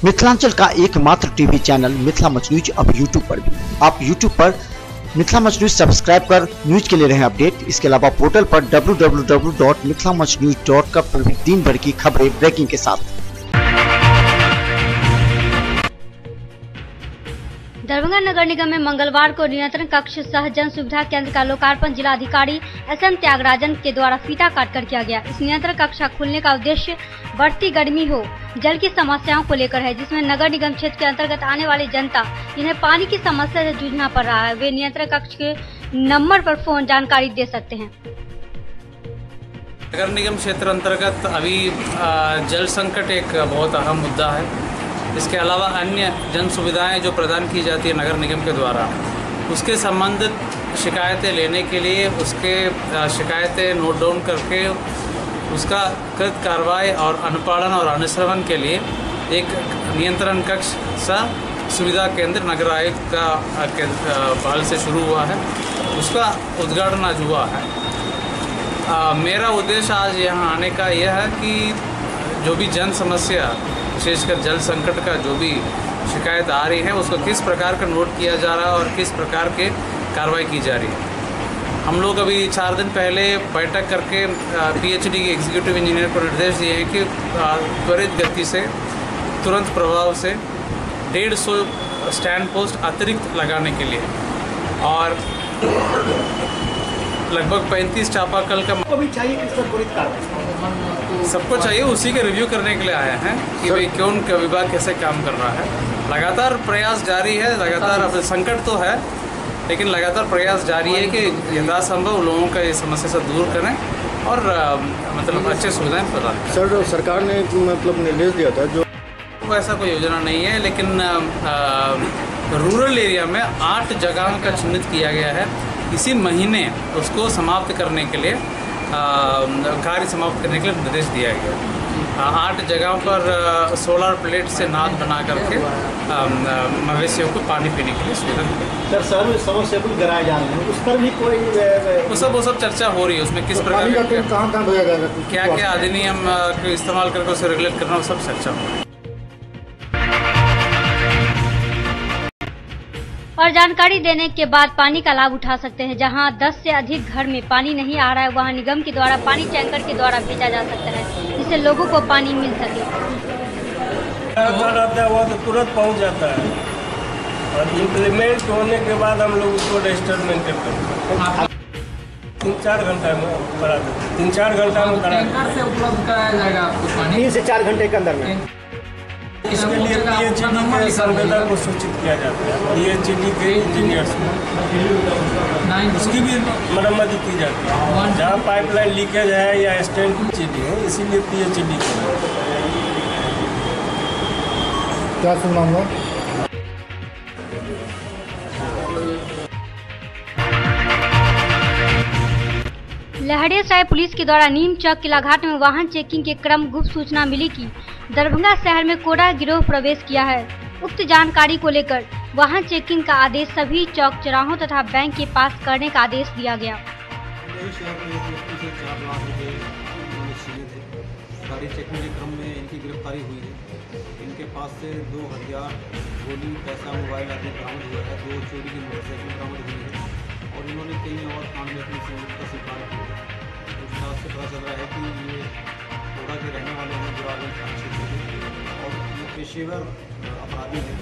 मिथिलांचल का एकमात्र TV channel Mithila much news अब यूट्यूब पर भी। आप यूट्यूब पर मिथिला मच न्यूज सब्सक्राइब कर न्यूज के लिए रहें अपडेट। इसके अलावा पोर्टल पर www.mithilamachnews.com पर भी दिन भर की खबरें ब्रेकिंग के साथ। दरभंगा नगर निगम में मंगलवार को नियंत्रण कक्ष सह जन सुविधा केंद्र का लोकार्पण जिला अधिकारी SM त्यागराजन के द्वारा फीता काटकर किया गया। इस नियंत्रण कक्ष का खुलने का उद्देश्य बढ़ती गर्मी हो जल की समस्याओं को लेकर है, जिसमें नगर निगम क्षेत्र के अंतर्गत आने वाली जनता जिन्हें पानी की समस्या से जूझना पड़ रहा है, वे नियंत्रण कक्ष के नंबर पर फोन जानकारी दे सकते हैं। नगर निगम क्षेत्र अंतर्गत अभी जल संकट एक बहुत अहम मुद्दा है। इसके अलावा अन्य जन सुविधाएं जो प्रदान की जाती है नगर निगम के द्वारा, उसके संबंधित शिकायतें लेने के लिए, उसके शिकायतें नोट डाउन करके उसका कृत कार्रवाई और अनुपालन और अनुश्रवण के लिए एक नियंत्रण कक्ष सा सुविधा केंद्र नगर आयुक्त का पहल से शुरू हुआ है। उसका उद्घाटन आज हुआ है। मेरा उद्देश्य आज यहाँ आने का यह है कि जो भी जन समस्या, विशेषकर जल संकट का जो भी शिकायत आ रही है, उसको किस प्रकार का नोट किया जा रहा है और किस प्रकार के कार्रवाई की जा रही है। हम लोग अभी 4 दिन पहले बैठक करके PhD के एग्जीक्यूटिव इंजीनियर को निर्देश दिए हैं कि त्वरित गति से, तुरंत प्रभाव से 150 स्टैंड पोस्ट अतिरिक्त लगाने के लिए और लगभग 35 चापाकल का भी चाहिए कि सबको चाहिए। उसी के रिव्यू करने के लिए आए हैं कि भाई कौन का विभाग कैसे काम कर रहा है। लगातार प्रयास जारी है, लगातार अब संकट तो है लेकिन लगातार प्रयास जारी है कि यथासंभव लोगों का ये समस्या से दूर करें और मतलब अच्छे सुविधाएं प्रदान करें। सर, सरकार ने मतलब निर्देश दिया था, जो ऐसा कोई योजना नहीं है, लेकिन रूरल एरिया में 8 जगहों का चिन्हित किया गया है। इसी महीने उसको समाप्त करने के लिए कार्य समाप्त करने के लिए निर्देश दिया गया। 8 जगहों पर सोलर प्लेट से नाद बना करके मवेशियों को पानी पीने के लिए सुविधा मिलेगी। सर समरसेबल कराए जा रहे हैं, उस पर भी कोई वो सब चर्चा हो रही है। उसमें किस प्रकार कहाँ धोया जाएगा, क्या अधिनियम को इस्तेमाल करके उसे रेगुलेट करना, वो सब चर्चा हो रही है। और जानकारी देने के बाद पानी का लाभ उठा सकते हैं। जहां 10 से अधिक घर में पानी नहीं आ रहा है, वहां निगम के द्वारा पानी टैंकर के द्वारा भेजा जा सकता है, जिससे लोगों को पानी मिल सके। वो तो तुरंत पहुंच जाता है और इम्प्लीमेंट होने के बाद हम लोग उसको रजिस्टर मेंटेन करते हैं। 3-4 घंटा में करा देते, 3-4 घंटा में करा से उपलब्ध कराया जाएगा आपको पानी 3 से 4 घंटे के अंदर में। इसके लिए PhD के संवेदक को सूचित किया जाता है, PhD के इंजीनियर्स को, उसकी भी मरम्मत की जाती है। जहाँ पाइपलाइन लीकेज है या स्टैंड PhD है, इसीलिए PhD क्या सुनाऊंगा। लहरियासराय पुलिस के द्वारा नीम चौक किलाघाट में वाहन चेकिंग के क्रम गुप्त सूचना मिली कि दरभंगा शहर में कोड़ा गिरोह प्रवेश किया है। उक्त जानकारी को लेकर वाहन चेकिंग का आदेश सभी चौक चौराहों तथा बैंक के पास करने का आदेश दिया गया। गाड़ी चेकिंग के क्रम में इनकी गिरफ्तारी हुई है। इनके पास से 2000 गोली, पैसा, मोबाइल आदि बरामद हुआ है। 2 चोरी की मोटरसाइकिल बरामद हुई है और इन्होंने कई और कांड में अपनी संलिप्तता का स्वीकार किया है। इस बात से पता चल रहा है कि ये कोड़ा के रहने वाले हैं, बुरागंज थाना क्षेत्र के, और ये पेशेवर अपराधी हैं।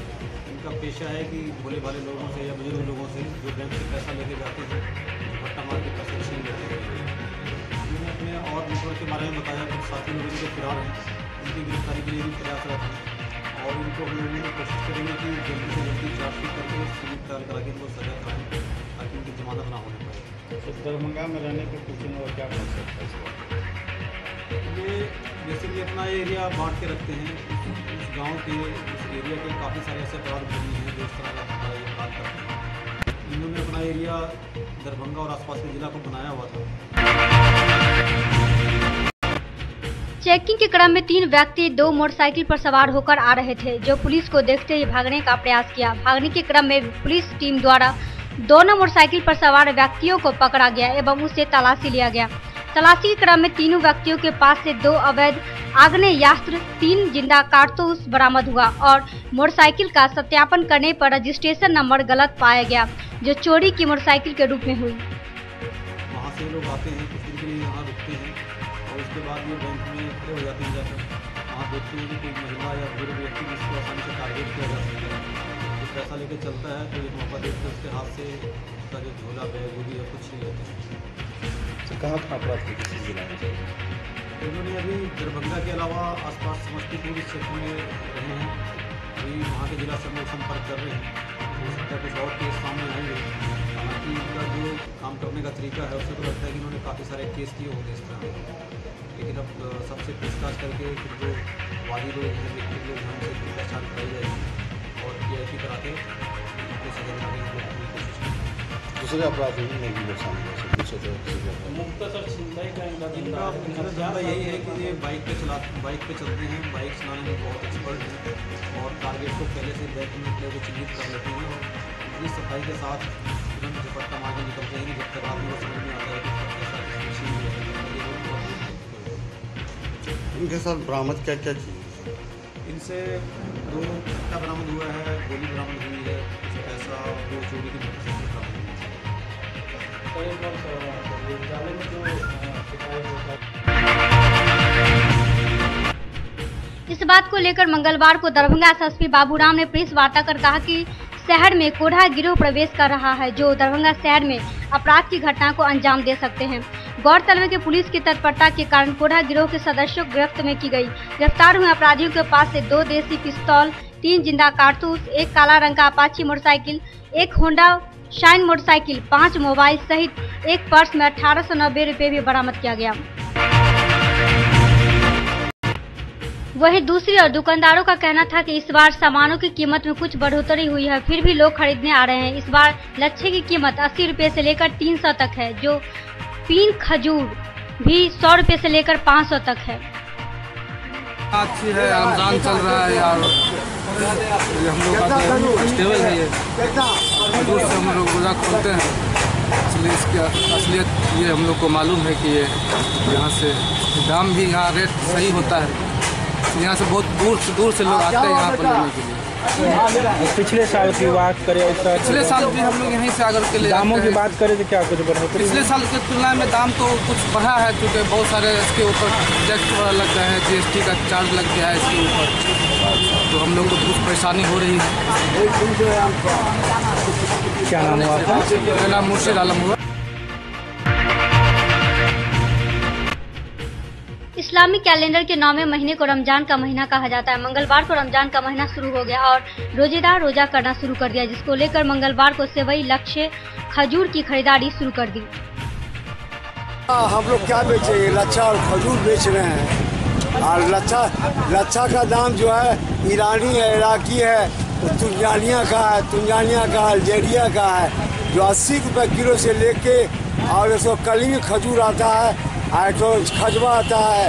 इनका पेशा है कि भोले भाले लोगों से या बुजुर्ग लोगों से जो बैंक से पैसा लेके जाते हैं, भट्टा मार के पैसा छीन लेते हैं। इन्होंने अपने और नेटवर्क के बारे में बताया कि साथी लोग इनके फिरार हैं। इनकी गिरफ्तारी के लिए भी प्रयासरत हैं और इनको हम लोगों ने कोशिश करेंगे कि जल्दी से जल्दी चार्जशीट करके सिविल ट्रायल करा के इनको सजा कराएं ताकि इनकी जमानत ना होने पाए। तो दरभंगा में रहने के कुछ और क्या कर सकते हैं? ये बेसिकली अपना एरिया बांट के रखते हैं। उस गांव के, उस एरिया के काफ़ी सारे ऐसे अपराध बने हैं जो इस तरह का अपराध करते हैं। इन्होंने अपना एरिया दरभंगा और आसपास के जिला को बनाया हुआ था। चेकिंग के क्रम में 3 व्यक्ति 2 मोटरसाइकिल पर सवार होकर आ रहे थे, जो पुलिस को देखते ही भागने का प्रयास किया। भागने के क्रम में पुलिस टीम द्वारा दोनों मोटरसाइकिल पर सवार व्यक्तियों को पकड़ा गया एवं उससे तलाशी लिया गया। तलाशी के क्रम में तीनों व्यक्तियों के पास से 2 अवैध आग्नेयास्त्र, 3 जिंदा कारतूस बरामद हुआ और मोटरसाइकिल का सत्यापन करने पर रजिस्ट्रेशन नंबर गलत पाया गया, जो चोरी की मोटरसाइकिल के रूप में हुई। वहाँ से लोग आते हैं, कुछ दिन के लिए यहाँ रुकते हैं और उसके बाद ये बैंक में खड़े हो जाते हैं जाकर। वहाँ देखते हैं कि कोई महिला या बुजुर्ग व्यक्ति जिसको आसानी से टारगेट किया जा सकता है, जो पैसा लेके चलता है तो एक मौका देखते उसके हाथ से उसका जो झोला बैग वो भी या कुछ नहीं लेते हैं। तो कहाँ कहाँ अपराध की किसी जिला में इन्होंने अभी दरभंगा के अलावा आसपास समस्तीपुर इस क्षेत्र में रहे हैं। अभी वहाँ के जिला से हम लोग संपर्क कर रहे हैं, हो सकता है कुछ और केस सामने आएंगे। हालांकि इनका जो काम करने का तरीका है उससे तो लगता है कि इन्होंने काफ़ी सारे केस किए होंगे इस तरह, लेकिन अब सबसे पूछताछ करके फिर जो वादी लोग हैं, व्यक्ति लोग हैं, उनसे फिर पहचान कराई जाएगी और PIP करा के उनको सजा दिलाने की कोशिश करेंगे। दूसरे अपराध में भी लोग सामने इनका ज़्यादा यही है कि ये बाइक पे चलते हैं, बाइक चलाने में बहुत एक्सपर्ट हैं और टारगेट को पहले से बैक में अपने को चिन्हित कर लेते हैं और इतनी सफाई के साथ तुरंत झपट्टा मार के निकलते हैं कि जब तक आदमी को समझ में आता है कि ऐसा किसी चीज़ है। इनके साथ बरामद क्या क्या चीज़? इनसे 2 कट्टा बरामद हुआ है, गोली बरामद हुई है, कुछ पैसा, 2 चोरी की मोटरसाइकिल बरामद हुई है। इस बात को लेकर मंगलवार को दरभंगा SSP बाबूराम ने प्रेस वार्ता कर कहा कि शहर में कोढ़ा गिरोह प्रवेश कर रहा है, जो दरभंगा शहर में अपराध की घटना को अंजाम दे सकते हैं। गौरतलब है कि पुलिस की तत्परता के कारण कोढ़ा गिरोह के सदस्यों को गिरफ्त में की गई। गिरफ्तार हुए अपराधियों के पास से 2 देसी पिस्तौल, 3 जिंदा कारतूस, 1 काला रंग का Apache motorcycle, 1 Honda shine motorcycle, 5 mobile सहित एक पर्स में 1890 रुपए भी बरामद किया गया। वहीं दूसरी ओर दुकानदारों का कहना था कि इस बार सामानों की कीमत में कुछ बढ़ोतरी हुई है, फिर भी लोग खरीदने आ रहे हैं। इस बार लच्छे की कीमत 80 रुपए से लेकर 300 तक है, जो पीन खजूर भी 100 रुपए से लेकर 500 तक है। अच्छी है, रमजान चल रहा है यार, ये हम लोग का फेस्टिवल है, ये दूर से हम लोग रोज़ा खोलते हैं, इसलिए इसकी असलियत ये हम लोग को मालूम है कि ये यहाँ से दाम भी यहाँ रेट सही होता है। यहाँ से बहुत दूर से लोग आते हैं यहाँ पर लेने के लिए। पिछले साल की बात करें, पिछले साल भी हम लोग यहीं से अगर के लिए दामों की बात करें तो क्या कुछ बढ़ा? पिछले साल की तुलना में दाम तो कुछ बढ़ा है, क्योंकि बहुत सारे इसके ऊपर टैक्स वगैरह लग गए हैं, GST का चार्ज लग गया है इसके ऊपर, तो हम लोग को कुछ परेशानी हो रही है। क्या नाम हुआ आपका? मेरा नाम मुर्शिद आलम हुआ। इस्लामिक कैलेंडर के 9वें महीने को रमजान का महीना कहा जाता है। मंगलवार को रमजान का महीना शुरू हो गया और रोजेदार रोजा करना शुरू कर दिया, जिसको लेकर मंगलवार को सेवई, लच्छे, खजूर की खरीदारी शुरू कर दी। हम लोग क्या बेचे? लच्छा और खजूर बेच रहे हैं। और लच्छा का दाम जो है ईरानी है, इराकी है, तुंजानिया का है, अल्जीरिया का है, जो 80 रुपये किलो से लेके और इसको कली खजूर आता है, तो खजवा आता है,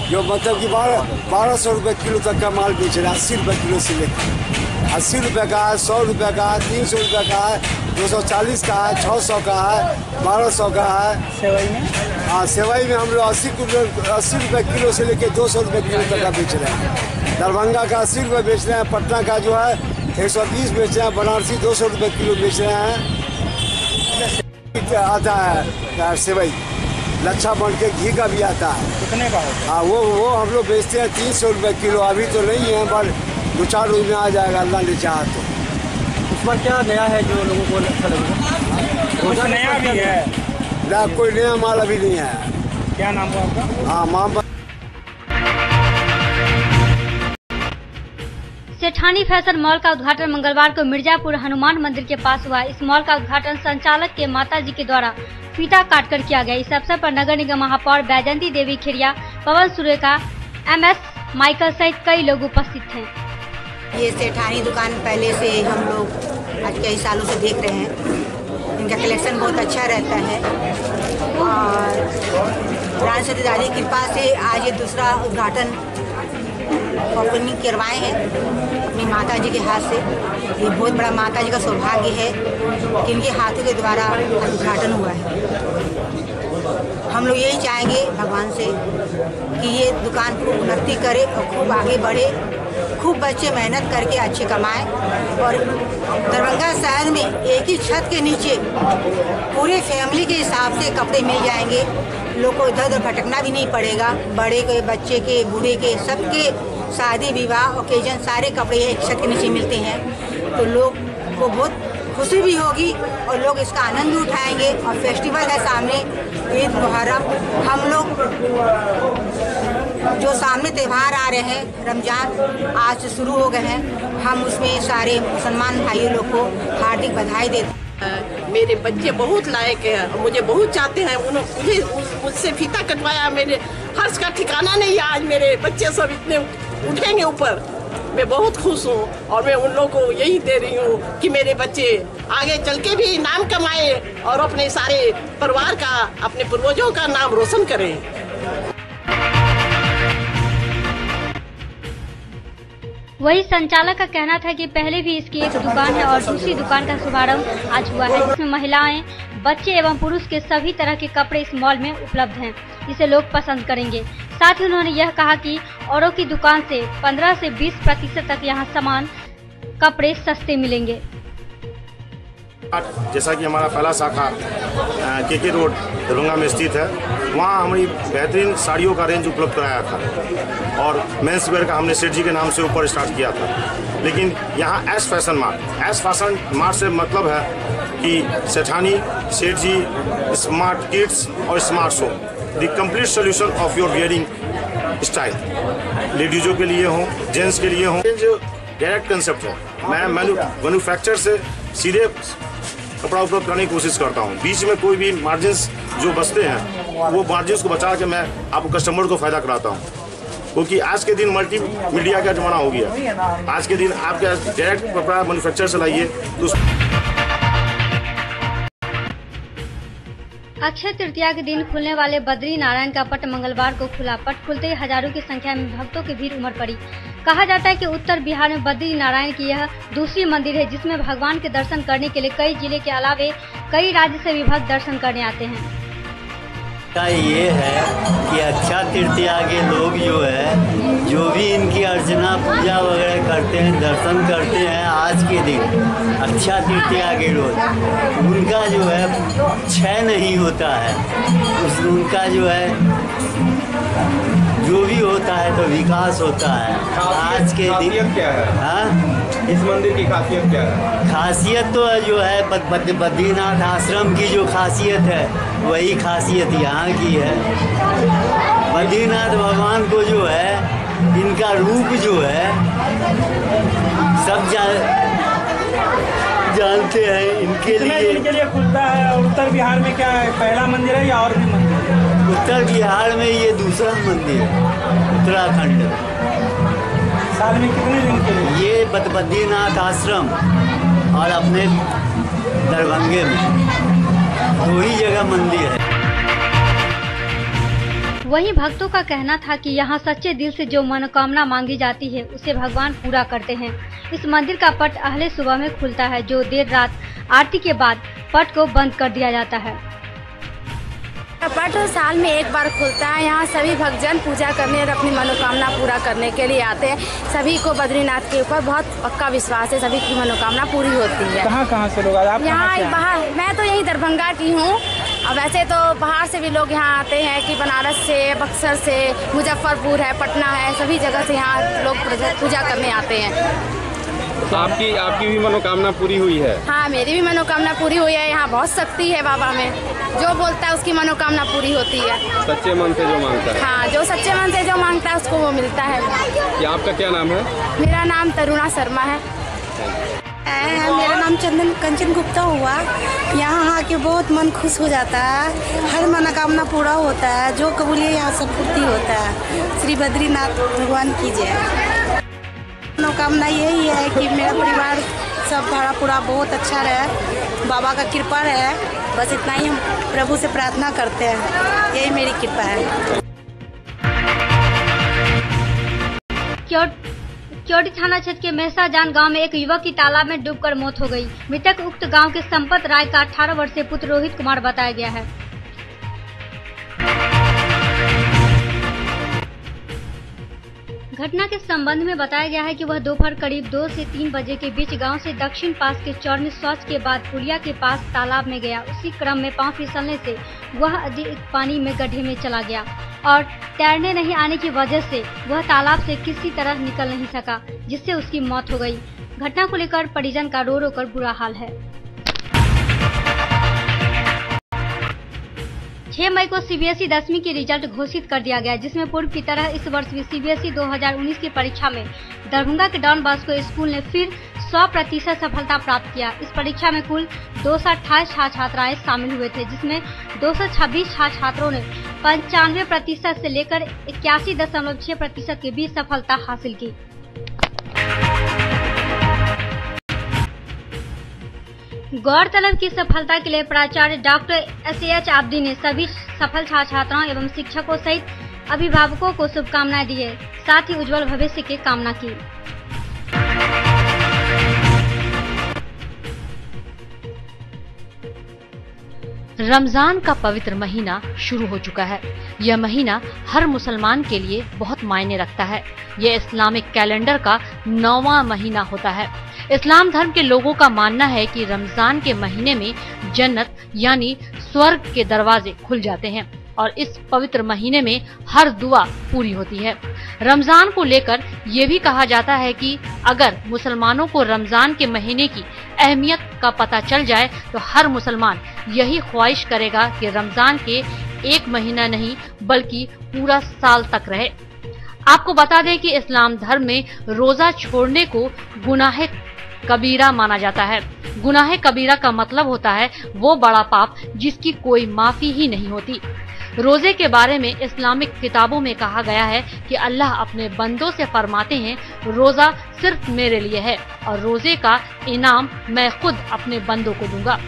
जो मतलब कि 1200 रुपये किलो तक का माल बेच रहे हैं। 80 रुपये किलो से लेकर 80 रुपये का है, 100 रुपये का है, 300 रुपये का है, 240 का है, 600 का है, 1200 का है। सेवई में? हाँ, सेवई में हम लोग 80 रुपये किलो से लेकर 200 रुपये किलो तक का बेच रहे हैं। दरभंगा का 80 रुपये बेच रहे हैं, पटना का जो है 120 बेच रहे हैं, बनारसी 200 रुपये किलो बेच रहे हैं। आता है सेवई, लच्छा बन के घी का भी आता है। कितने का होता है? हाँ, वो हम लोग बेचते हैं 300 रुपये किलो। अभी तो नहीं है, पर 2-4 रोज में आ जाएगा, अल्लाह ने चाहा तो। उसमें क्या नया है जो लोगों को अच्छा लगेगा? कुछ नया भी है? ना, कोई नया माल अभी नहीं है। क्या नाम हुआ आपका? हाँ, मोहम्मद। सेठानी फैशन मॉल का उद्घाटन मंगलवार को मिर्जापुर हनुमान मंदिर के पास हुआ। इस मॉल का उद्घाटन संचालक के माताजी के द्वारा फीता काटकर किया गया। इस अवसर पर नगर निगम महापौर बैजंती देवी खिरिया, पवन सुरेखा, MS माइकल सहित कई लोग उपस्थित थे। ये सेठानी दुकान पहले से हम लोग आज कई सालों से देख रहे हैं। इनका कलेक्शन बहुत अच्छा रहता है और राज सतीदारी की कृपा से आज ये दूसरा उद्घाटन ओपनिंग करवाए हैं अपनी माता जी के हाथ से। ये बहुत बड़ा माता जी का सौभाग्य है कि इनके हाथों के द्वारा उद्घाटन हुआ है। हम लोग यही चाहेंगे भगवान से कि ये दुकान खूब उन्नति करे और खूब आगे बढ़े, खूब बच्चे मेहनत करके अच्छे कमाएं और दरभंगा शहर में एक ही छत के नीचे पूरे फैमिली के हिसाब से कपड़े मिल जाएंगे। लोग को इधर उधर भटकना भी नहीं पड़ेगा। बड़े के, बच्चे के, बूढ़े के, सबके शादी विवाह ओकेजन सारे कपड़े एक छत के नीचे मिलते हैं। तो लोग को बहुत खुशी भी होगी और लोग इसका आनंद भी उठाएंगे। और फेस्टिवल है सामने, ईद मुहर्रम, हम लोग जो सामने त्यौहार आ रहे हैं, रमजान आज से शुरू हो गए हैं, हम उसमें सारे मुसलमान भाइयों लोग को हार्दिक बधाई देते हैं। मेरे बच्चे बहुत लायक हैं, मुझे बहुत चाहते हैं। उन्होंने मुझसे फीता कटवाया, मेरे हर्ष का ठिकाना नहीं है। आज मेरे बच्चे सब इतने उठेंगे ऊपर, मैं बहुत खुश हूँ। और मैं उन लोगों को यही दे रही हूँ कि मेरे बच्चे आगे चल के भी नाम कमाए और अपने सारे परिवार का, अपने पूर्वजों का नाम रोशन करें। वही संचालक का कहना था कि पहले भी इसकी एक दुकान है और दूसरी दुकान का शुभारंभ आज हुआ है, जिसमें महिलाएं, बच्चे एवं पुरुष के सभी तरह के कपड़े इस मॉल में उपलब्ध हैं। इसे लोग पसंद करेंगे। साथ ही उन्होंने यह कहा कि औरों की दुकान से 15 से 20% तक यहाँ सामान कपड़े सस्ते मिलेंगे। जैसा कि हमारा पहला शाखा के रोड दरभंगा में स्थित है, वहाँ हमारी बेहतरीन साड़ियों का रेंज उपलब्ध कराया था और मेंस वेयर का हमने सेठ जी के नाम से ऊपर स्टार्ट किया था। लेकिन यहाँ एस फैशन मार्ट से मतलब है कि सेठानी, सेठ जी, स्मार्ट किड्स और Smart Show, the complete solution of your wearing style. लेडीजों के लिए हो, जेंट्स के लिए हो, जो डायरेक्ट कंसेप्ट है, मैं मैन्युफैक्चर से सीधे कपड़ा उपलब्ध कराने की कोशिश करता हूँ। बीच में कोई भी मार्जिन्स जो बचते हैं वो मार्जिन्स को बचा के मैं आपको कस्टमर को फायदा कराता हूँ, क्योंकि आज के दिन मल्टी मीडिया का जमाना हो गया। आज के दिन आप डायरेक्ट कपड़ा मैन्युफैक्चर से लाइए तो अक्षय तृतीया के दिन खुलने वाले बद्री नारायण का पट मंगलवार को खुला। पट खुलते ही हजारों की संख्या में भक्तों की भीड़ उमड़ पड़ी। कहा जाता है कि उत्तर बिहार में बद्री नारायण की यह दूसरी मंदिर है, जिसमें भगवान के दर्शन करने के लिए कई जिले के अलावे कई राज्य से भी भक्त दर्शन करने आते हैं। ये है कि अक्षय तृतीया के लोग जो है, जो भी इनकी अर्चना पूजा वगैरह करते हैं, दर्शन करते हैं, आज के दिन अक्षय तृतीया के रोज उनका जो है क्षय नहीं होता है। उनका जो है जो भी होता है तो विकास होता है। आज के दिन क्या है? हाँ, इस मंदिर की खासियत क्या है? खासियत तो जो है बद्रीनाथ आश्रम की जो खासियत है वही खासियत यहाँ की है। बद्रीनाथ भगवान को जो है, इनका रूप जो है सब जानते हैं। इनके लिए खुलता है। और उत्तर बिहार में क्या है, पहला मंदिर है या और भी मंदिर है? उत्तर बिहार में ये दूसरा मंदिर है, उत्तराखंड। साल में कितने दिन के लिए? ये बद्रीनाथ आश्रम और अपने दरभंगे में दो ही जगह मंदिर है। वहीं भक्तों का कहना था कि यहाँ सच्चे दिल से जो मनोकामना मांगी जाती है उसे भगवान पूरा करते हैं। इस मंदिर का पट अहले सुबह में खुलता है, जो देर रात आरती के बाद पट को बंद कर दिया जाता है। पट साल में एक बार खुलता है। यहाँ सभी भक्तजन पूजा करने और अपनी मनोकामना पूरा करने के लिए आते हैं। सभी को बद्रीनाथ के ऊपर बहुत पक्का विश्वास है, सभी की मनोकामना पूरी होती है। कहाँ से लोग आप? यहाँ बाहर, मैं तो यही दरभंगा की हूँ। और वैसे तो बाहर से भी लोग यहाँ आते हैं कि बनारस से, बक्सर से, मुजफ्फरपुर है, पटना है, सभी जगह से यहाँ लोग पूजा करने आते हैं। तो आपकी भी मनोकामना पूरी हुई है? हाँ, मेरी भी मनोकामना पूरी हुई है। यहाँ बहुत शक्ति है बाबा में, जो बोलता है उसकी मनोकामना पूरी होती है। सच्चे मन से जो मांगता है? हाँ, जो सच्चे मन से जो मांगता है उसको वो मिलता है। क्या आपका क्या नाम है? मेरा नाम तरुणा शर्मा है। मेरा नाम कंचन गुप्ता हुआ। यहाँ आके बहुत मन खुश हो जाता है, हर मनोकामना पूरा होता है, जो कबूलिए यहाँ सब पूर्ति होता है। श्री बद्रीनाथ भगवान की जय। मनोकामना यही है कि मेरा परिवार सब भरा पूरा बहुत अच्छा रहे, बाबा का कृपा रहे, बस इतना ही हम प्रभु से प्रार्थना करते हैं, यही मेरी कृपा है। क्योटी थाना क्षेत्र के मेहसाजान गांव में एक युवक की तालाब में डूबकर मौत हो गई। मृतक उक्त गांव के संपत राय का 18 वर्षीय पुत्र रोहित कुमार बताया गया है। घटना के संबंध में बताया गया है कि वह दोपहर करीब 2 से 3 बजे के बीच गांव से दक्षिण पास के चौर में शौच के बाद पुलिया के पास तालाब में गया। उसी क्रम में पांव फिसलने से वह अधिक पानी में गड्ढे में चला गया और तैरने नहीं आने की वजह से वह तालाब से किसी तरह निकल नहीं सका, जिससे उसकी मौत हो गई। घटना को लेकर परिजन का रो रो कर बुरा हाल है। 6 मई को सीबीएसई 10वीं की रिजल्ट घोषित कर दिया गया, जिसमें पूर्व की तरह इस वर्ष भी सीबीएसई 2019 की परीक्षा में दरभंगा के डॉन बॉस्को स्कूल ने फिर 100% सफलता प्राप्त किया। इस परीक्षा में कुल 228 छात्र छात्राएं शामिल हुए थे, जिसमें 226 छात्र छात्रों ने 95% से लेकर 81.6% के बीच सफलता हासिल की। गौरतलब की सफलता के लिए प्राचार्य डॉक्टर SAH आब्दी ने सभी सफल छात्र छात्राओं एवं शिक्षकों सहित अभिभावकों को शुभकामनाएं दी है, साथ ही उज्जवल भविष्य की कामना की। रमजान का पवित्र महीना शुरू हो चुका है। यह महीना हर मुसलमान के लिए बहुत मायने रखता है। यह इस्लामिक कैलेंडर का 9वां महीना होता है। इस्लाम धर्म के लोगों का मानना है कि रमजान के महीने में जन्नत यानी स्वर्ग के दरवाजे खुल जाते हैं और इस पवित्र महीने में हर दुआ पूरी होती है। रमजान को लेकर ये भी कहा जाता है कि अगर मुसलमानों को रमजान के महीने की अहमियत का पता चल जाए तो हर मुसलमान यही ख्वाहिश करेगा कि रमजान के 1 महीना नहीं बल्कि पूरा साल तक रहे। आपको बता दें कि इस्लाम धर्म में रोजा छोड़ने को गुनाह कबीरा माना जाता है। गुनाह कबीरा का मतलब होता है वो बड़ा पाप जिसकी कोई माफी ही नहीं होती। रोजे के बारे में इस्लामिक किताबों में कहा गया है कि अल्लाह अपने बंदों से फरमाते हैं, रोजा सिर्फ मेरे लिए है और रोजे का इनाम मैं खुद अपने बंदों को दूंगा।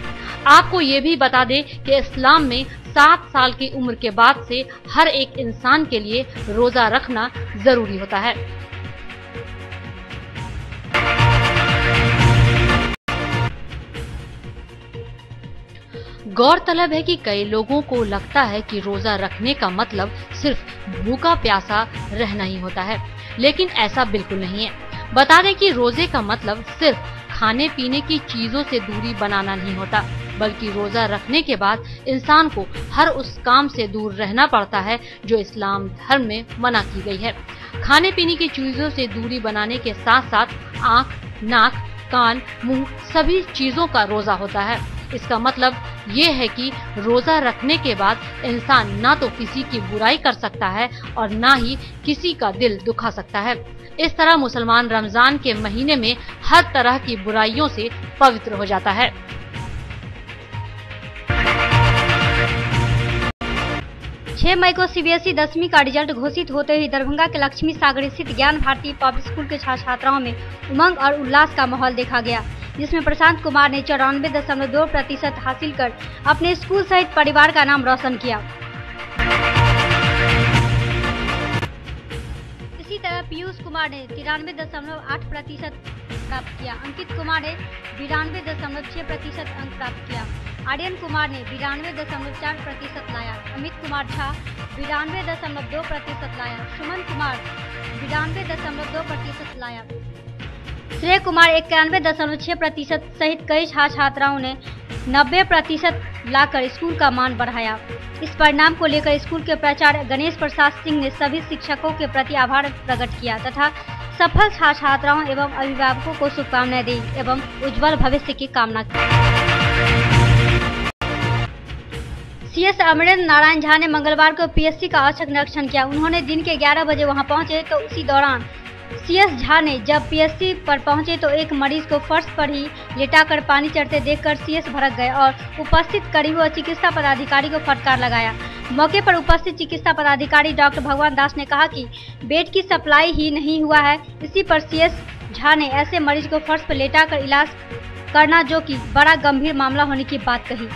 आपको ये भी बता दें कि इस्लाम में 7 साल की उम्र के बाद से हर एक इंसान के लिए रोजा रखना जरूरी होता है। गौरतलब है कि कई लोगों को लगता है कि रोजा रखने का मतलब सिर्फ भूखा प्यासा रहना ही होता है, लेकिन ऐसा बिल्कुल नहीं है। बता दें कि रोजे का मतलब सिर्फ खाने पीने की चीजों से दूरी बनाना नहीं होता, बल्कि रोजा रखने के बाद इंसान को हर उस काम से दूर रहना पड़ता है जो इस्लाम धर्म में मना की गई है। खाने पीने की चीजों से दूरी बनाने के साथ साथ आँख, नाक, कान, मुंह सभी चीजों का रोजा होता है। इसका मतलब ये है कि रोजा रखने के बाद इंसान ना तो किसी की बुराई कर सकता है और ना ही किसी का दिल दुखा सकता है। इस तरह मुसलमान रमजान के महीने में हर तरह की बुराइयों से पवित्र हो जाता है। छह मई को सीबीएसई 10वीं का रिजल्ट घोषित होते ही दरभंगा के लक्ष्मी सागर स्थित ज्ञान भारती पब्लिक स्कूल के छात्र छात्राओं में उमंग और उल्लास का माहौल देखा गया, जिसमें प्रशांत कुमार ने 94.2% हासिल कर अपने स्कूल सहित परिवार का नाम रोशन किया। इसी तरह पीयूष कुमार ने 93.8% प्राप्त किया। अंकित कुमार ने 92.6% अंक प्राप्त किया। आर्यन कुमार ने 92.4% लाया। अमित कुमार झा 92.2% लाया। सुमन कुमार 92.2% लाया। श्रेय कुमार 91.6% सहित कई छात्र छात्राओं ने 90% लाकर स्कूल का मान बढ़ाया। इस परिणाम को लेकर स्कूल के प्राचार्य गणेश प्रसाद सिंह ने सभी शिक्षकों के प्रति आभार प्रकट किया तथा सफल छात्र छात्राओं एवं अभिभावकों को शुभकामनाएं दी एवं उज्जवल भविष्य की कामना की। CS अमरेंद्र नारायण झा ने मंगलवार को PSC का औचक निरीक्षण किया। उन्होंने दिन के 11 बजे वहां पहुंचे तो उसी दौरान CS झा ने जब PSC पर पहुंचे तो एक मरीज को फर्श पर ही लेटाकर पानी चढ़ते देखकर CS भड़क गए और उपस्थित करीबी और चिकित्सा पदाधिकारी को फटकार लगाया। मौके पर उपस्थित चिकित्सा पदाधिकारी डॉक्टर भगवान दास ने कहा कि बेड की सप्लाई ही नहीं हुआ है। इसी पर CS झा ने ऐसे मरीज को फर्श पर लेटाकर इलाज करना जो कि बड़ा गंभीर मामला होने की बात कही।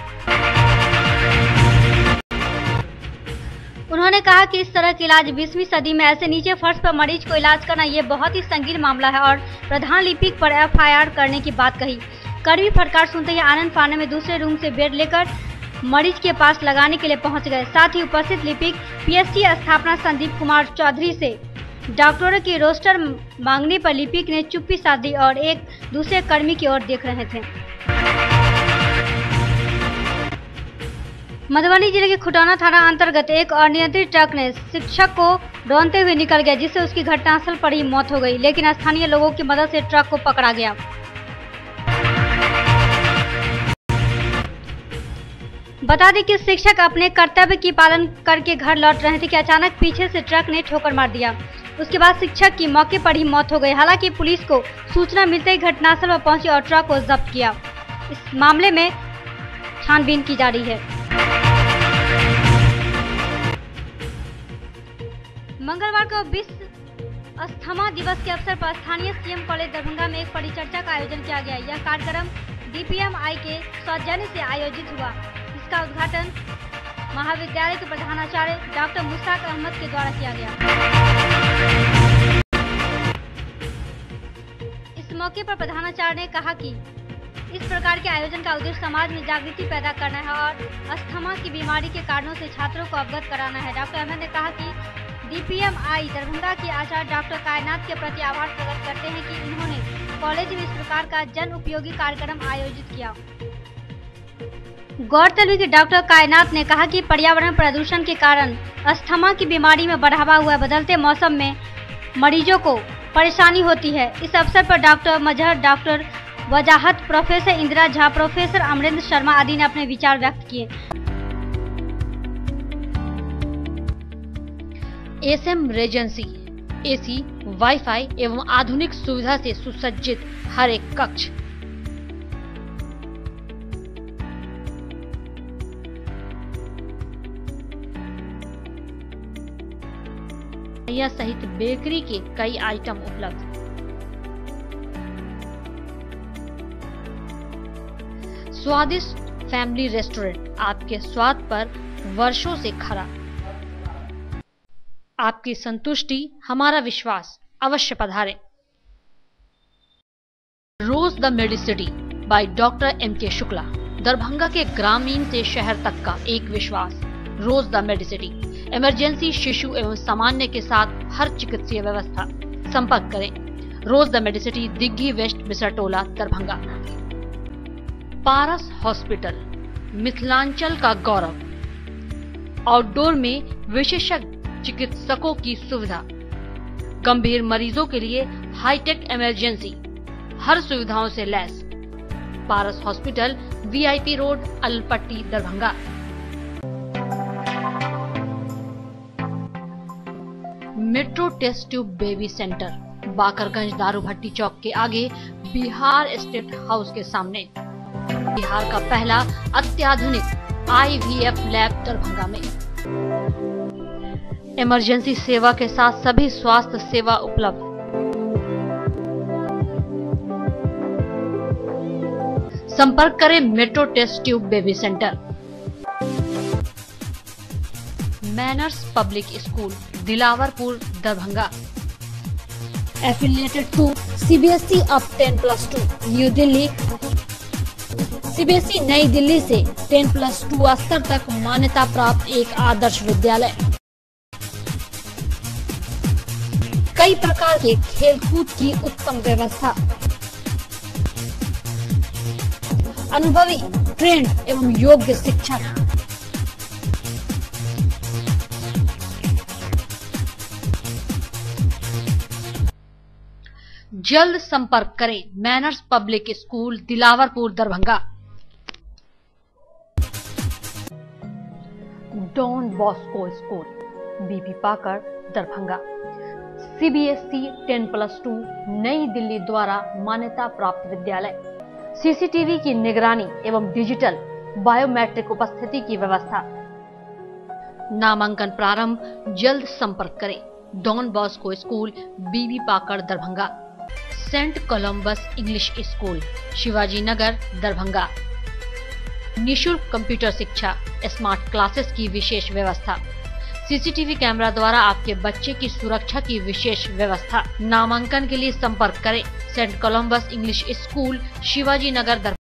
उन्होंने कहा कि इस तरह के इलाज 20वीं सदी में ऐसे नीचे फर्श पर मरीज को इलाज करना ये बहुत ही संगीन मामला है और प्रधान लिपिक पर FIR करने की बात कही। कड़वी फटकार सुनते ही आनंद फाने में दूसरे रूम से बेड लेकर मरीज के पास लगाने के लिए पहुंच गए। साथ ही उपस्थित लिपिक PSC स्थापना संदीप कुमार चौधरी से डॉक्टरों की रोस्टर मांगने पर लिपिक ने चुप्पी साध दी और एक दूसरे कर्मी की ओर देख रहे थे। मधुबनी जिले के खुटाना थाना अंतर्गत एक अनियंत्रित ट्रक ने शिक्षक को रौंदते हुए निकल गया, जिससे उसकी घटनास्थल पर ही मौत हो गई, लेकिन स्थानीय लोगों की मदद से ट्रक को पकड़ा गया। बता दें कि शिक्षक अपने कर्तव्य की पालन करके घर लौट रहे थे कि अचानक पीछे से ट्रक ने ठोकर मार दिया। उसके बाद शिक्षक की मौके पर ही मौत हो गई। हालांकि पुलिस को सूचना मिलते ही घटनास्थल पर पहुंची और ट्रक को जब्त किया। इस मामले में छानबीन की जा रही है। मंगलवार को विश्व अस्थमा दिवस के अवसर पर स्थानीय सीएम कॉलेज दरभंगा में एक परिचर्चा का आयोजन किया गया। यह कार्यक्रम DPMI के सौजन्य से आयोजित हुआ। इसका उद्घाटन महाविद्यालय के प्रधानाचार्य डॉक्टर मुश्ताक अहमद के द्वारा किया गया। इस मौके पर प्रधानाचार्य ने कहा कि इस प्रकार के आयोजन का उद्देश्य समाज में जागृति पैदा करना है और अस्थमा की बीमारी के कारणों से छात्रों को अवगत कराना है। डॉक्टर अहमद ने कहा कि DPMI दरभंगा के आचार्य डॉक्टर कायनात के प्रति आभार प्रकट करते हैं कि उन्होंने कॉलेज में इस प्रकार का जन उपयोगी कार्यक्रम आयोजित किया। गौरतलब है कि डॉक्टर कायनात ने कहा कि पर्यावरण प्रदूषण के कारण अस्थमा की बीमारी में बढ़ावा हुआ बदलते मौसम में मरीजों को परेशानी होती है। इस अवसर पर डॉक्टर मजहर, डॉक्टर वजाहत, प्रोफेसर इंदिरा झा, प्रोफेसर अमरेंद्र शर्मा आदि ने अपने विचार व्यक्त किए। एसएम रेजेंसी AC, वाईफाई एवं आधुनिक सुविधा से सुसज्जित हर एक कक्ष सहित बेकरी के कई आइटम उपलब्ध। स्वादिष्ट फैमिली रेस्टोरेंट आपके स्वाद पर वर्षों से खरा। आपकी संतुष्टि हमारा विश्वास। अवश्य पधारें। Rose the Medicity by doctor MK Shukla, Darbhanga के ग्रामीण से शहर तक का एक विश्वास। रोज द मेडिसिटी, इमरजेंसी, शिशु एवं सामान्य के साथ हर चिकित्सीय व्यवस्था। संपर्क करें। Rose the Medicity, Digghi west, Bisartola, Darbhanga. Paras hospital, Mithilanchal का गौरव। आउटडोर में विशेषज्ञ चिकित्सकों की सुविधा। गंभीर मरीजों के लिए हाईटेक इमरजेंसी, हर सुविधाओं से लैस। Paras hospital, VIP road, Alpatti, Darbhanga. Metro test tube baby centre, Bakarganj, Darubhatti Chowk के आगे, बिहार स्टेट हाउस के सामने। बिहार का पहला अत्याधुनिक IVF लैब दरभंगा में। इमरजेंसी सेवा के साथ सभी स्वास्थ्य सेवा उपलब्ध। संपर्क करें metro test tube baby centre. Manners public school, Dilawarpur, Darbhanga. Affiliated to CBSE अब 10+2, न्यू दिल्ली। CBSE नई दिल्ली से 10+2 स्तर तक मान्यता प्राप्त एक आदर्श विद्यालय। कई प्रकार के खेलकूद की उत्तम व्यवस्था। अनुभवी, ट्रेंड एवं योग्य शिक्षक। जल्द संपर्क करें। Manners public school, Dilawarpur, Darbhanga. Don Bosco school, BP Pakar, Darbhanga. CBSE 10+2 नई दिल्ली द्वारा मान्यता प्राप्त विद्यालय। CCTV की निगरानी एवं डिजिटल बायोमेट्रिक उपस्थिति की व्यवस्था। नामांकन प्रारंभ। जल्द संपर्क करें। Don Bosco school, BB Pakar, Darbhanga. Saint Columbus English school, Shivaji Nagar, Darbhanga. निःशुल्क कंप्यूटर शिक्षा, स्मार्ट क्लासेस की विशेष व्यवस्था। CCTV कैमरा द्वारा आपके बच्चे की सुरक्षा की विशेष व्यवस्था। नामांकन के लिए संपर्क करें। Saint Columbus English school, Shivaji Nagar, Darbhanga.